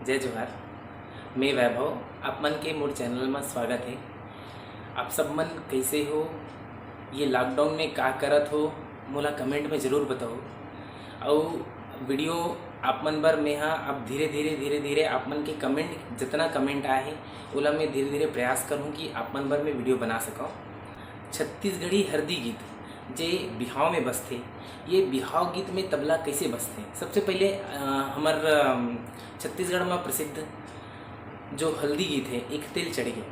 जय जोहार। मैं वैभव, आप मन के मोर चैनल में स्वागत है। आप सब मन कैसे हो, ये लॉकडाउन में का करत हो मोला कमेंट में ज़रूर बताओ। और वीडियो आप मन बर मैं हाँ अब धीरे धीरे आप मन के कमेंट जितना कमेंट आए हैं ओला मैं धीरे धीरे प्रयास करूँ कि आप मन बर मैं वीडियो बना सकूँ। छत्तीसगढ़ी हरदी गीत जे बिहाव में बसते, ये बिहाव गीत में तबला कैसे बसते। सबसे पहले हमार छत्तीसगढ़ में प्रसिद्ध जो हल्दी गीत है एक तेल चढ़ गए,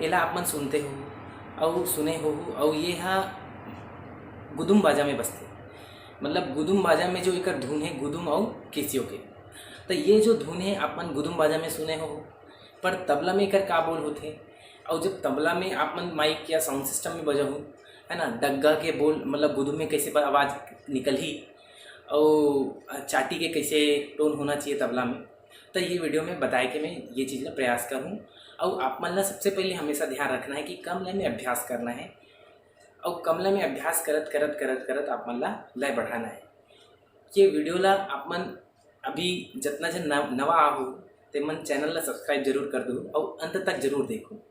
एला आप मन सुनते हो और सुने हो। और ये हाँ गुदुम बाजा में बसते, मतलब गुदुम बाजा में जो एक धुन है गुदुम और केसियो के, तो ये जो धुन है आप मन गुदुम बाजा में सुने हो। पर तबला में एक का बोल होते, और जब तबला में आप मन माइक या साउंड सिस्टम में बजा हो है ना, डग्गा के बोल मतलब गुदुम में कैसे आवाज़ निकल ही और चाटी के कैसे टोन होना चाहिए तबला में, तो ये वीडियो में बताए कि मैं ये चीज़ का प्रयास करूँ। और आप मन सबसे पहले हमेशा ध्यान रखना है कि कम लय में अभ्यास करना है, और कम लय में अभ्यास करत करत करत करत आप मन लय बढ़ाना है। ये वीडियो ला आप मन अभी जितना जन नवा हो ते मन चैनल ला सब्सक्राइब जरूर कर दो और अंत तक जरूर देखो।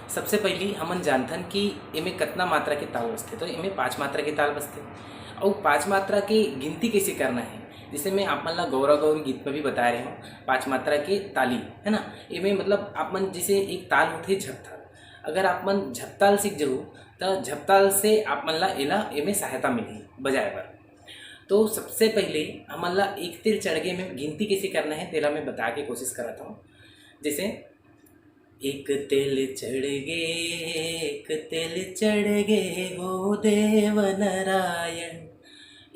सबसे पहली हमन जानथन कि इमें कितना मात्रा के ताल बसते, तो इमें 5 मात्रा के ताल बसते। और 5 मात्रा की गिनती कैसे करना है, जिसे मैं आप मन ला गौरा गौरी गीत में भी बता रहे हूँ 5 मात्रा के ताली है ना। इमें मतलब आप मन जैसे एक ताल होते झपताल, अगर आप मन झपताल सीख जाओ तो झपताल से आप मन ला एला इमें सहायता मिली बजाए बर। तो सबसे पहले हमन ला एक तिल चढ़ गए में गिनती कैसे करना है तेरा मैं बता के कोशिश कराता हूँ। जैसे एक तिल चढ़ गे, एक तिल चढ़ गे हो देव नारायण,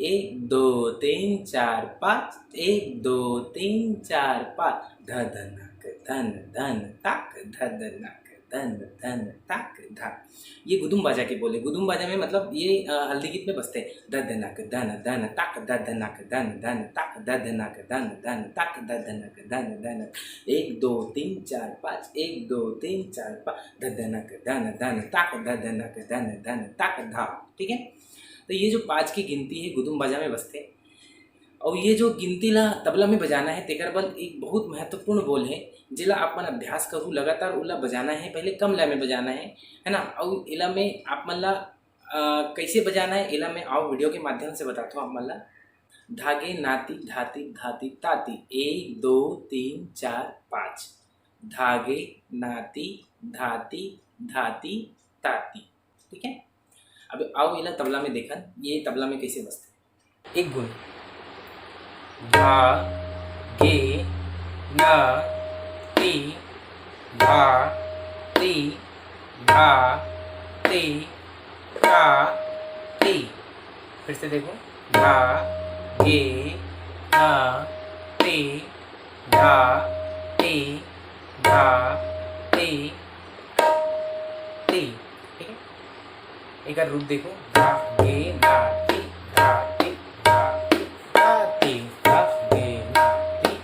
1 2 3 4 5, 1 2 3 4 5, धधनक धन धन ताक, धधनक धन धन ताक धा। ये गुदुम बाजा के बोले, गुदुम बाजा में मतलब ये हल्दी गीत में बसते धधनक धन धन ताक, धधनक धन धन ताक, धधनक धन धन ताक, धधनक धन धन 1 2 3 4 5, 1 2 3 4 5, धधनक धन धन ताक, धधनक धन धन ताक धा। ठीक है, तो ये जो 5 की गिनती है गुदुम बाजा में बसते। और ये जो गिनती ला तबला में बजाना है तेकर बल एक बहुत महत्वपूर्ण बोल है, जिला आप मन अभ्यास करूँ लगातार उला बजाना है। पहले कम लय में बजाना है ना। और इला में आप मन ला कैसे बजाना है इला मैं आओ वीडियो के माध्यम से बताता हूँ आप मन ला। धागे नाती धाती धाती ताती 1 2 3 4 5, धागे नाती धाती धाती ताती। ठीक है, अब आओ इला तबला में देखन ये तबला में कैसे बजते। एक गुण धा गे ना ती धा ती धा ती ता ती। फिर से देखो धा गे ना ती धा ती धा ती ती। ठीक है, एक रूप देखो धा गे ना ती धा ती धा ती धा ती धा गे ना ती,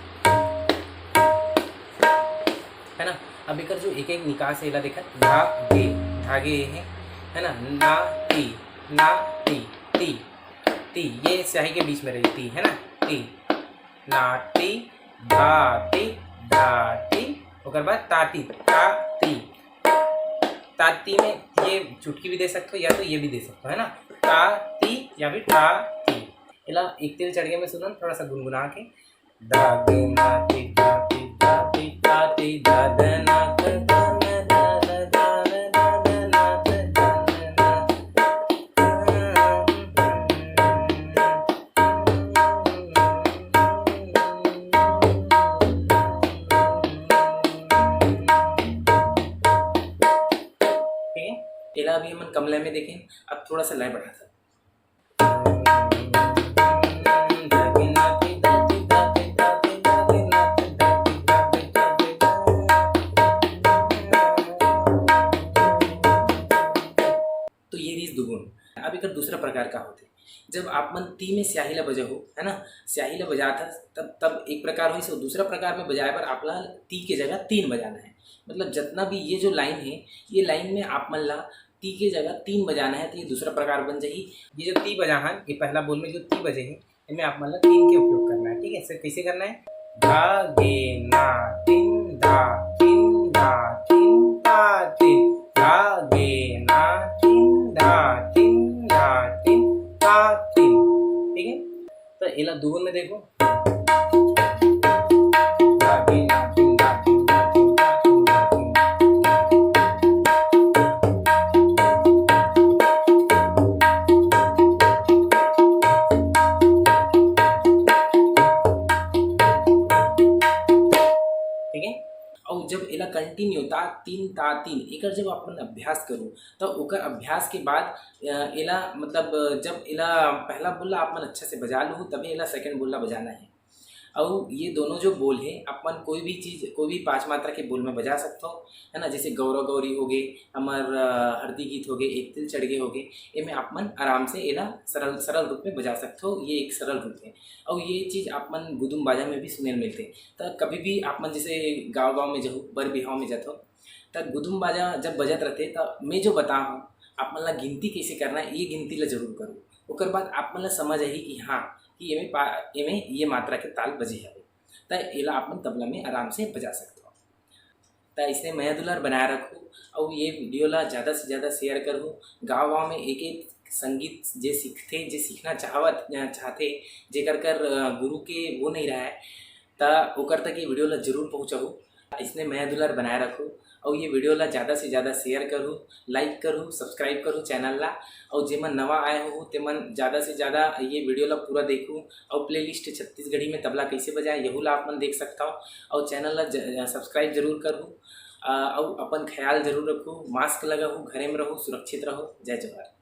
है ना। अब एक जो एक एक निकास है देखा धा गे, धागे है ना, ना ती ती, ये स्याही के बीच में रही ती है ना, ती नाटी धाती धाती, ओकर बाद ताती ताती। ताती में ये चुटकी भी दे सकते हो या तो ये भी दे सकते हो है ना, ताती या फिर ताती। इला एक तिल चढ़ गए में सुनो थोड़ा सा गुनगुना के धागे नाती धाती धाती ताती धाधना इला। अभी हम कम लय में देखें, अब थोड़ा सा लय बढ़ाता। तो ये रीस दुगुन। अब एक दूसरा प्रकार का होते, जब आप मन ती में स्याही ला बजा हो है ना, स्याही ला बजा था तब एक प्रकार हुई सो दूसरा प्रकार में बजाए पर आप ला ती के जगह 3 बजाना है। मतलब जितना भी ये जो लाइन है ये लाइन में आप मन ला ती के जगह 3 बजाना है, तो ये दूसरा प्रकार बन जाएगी। ये जो ती बजा है ये पहला बोल में जो ती बजे है इनमें आप मतलब 3 के उपयोग करना है। ठीक है, सर कैसे करना है, धा गे ना एला दुगुन में देखो। ठीक है। और जब एला कंटिन्यू ता तीन एकर जब अपन अभ्यास करूँ तो ओकर अभ्यास के बाद एला मतलब जब एला पहला बोला अपन अच्छा से बजा लूँ तभी एला सेकंड बोला बजाना है। और ये दोनों जो बोल है अपन कोई भी चीज़ कोई भी 5 मात्रा के बोल में बजा सकते हो, है ना। जैसे गौरव गौरी हो गए, हमार हरदी गीत हो गए, एक तिल चढ़ गए हो गए, इनमें अपन आराम से एला सरल सरल रूप में बजा सकते हो। ये एक सरल रूप है। और ये चीज़ अपन गुदुम बाजा में भी सुने मिलते। तो कभी भी अपन जैसे गाँव में जाओ, बर बिहाव में जाते हो, तो गुदुम बाजा जब बजत रहते तो मैं जो बता हूँ आप मन ला गिनती कैसे करना है ये गिनती ला जरूर करो। ओकर बाद आप मन ला समझ आई कि हाँ कि एमे ये मात्रा के ताल बजे हवे, तो एला अपन तबला में आराम से बजा सकते हो। तो इसने मैं दुलार बनाए रखो और ये वीडियो ला ज़्यादा से ज़्यादा शेयर करो। गाँव में एक एक संगीत जे सीखते जे सीखना चाहते जेकर कर गुरु के वो नहीं रहा है, तो ओकर तक ये वीडियो ला जरूर पहुँचाओ। इसने मैं दुलार बनाए रखो और ये वीडियो ला ज़्यादा से ज़्यादा शेयर करो, लाइक करो, सब्सक्राइब करो चैनल ला। और जेमन नवा आए हो तेमन ज़्यादा से ज़्यादा ये वीडियो ला पूरा देखो। और प्लेलिस्ट छत्तीसगढ़ी में तबला कैसे बजाए यहू ला आप मन देख सकता हो। और चैनल ला सब्सक्राइब जरूर करो और अपन ख्याल जरूर रखो, मास्क लगाओ, घरे में रहो, सुरक्षित रहो। जय जवाहर।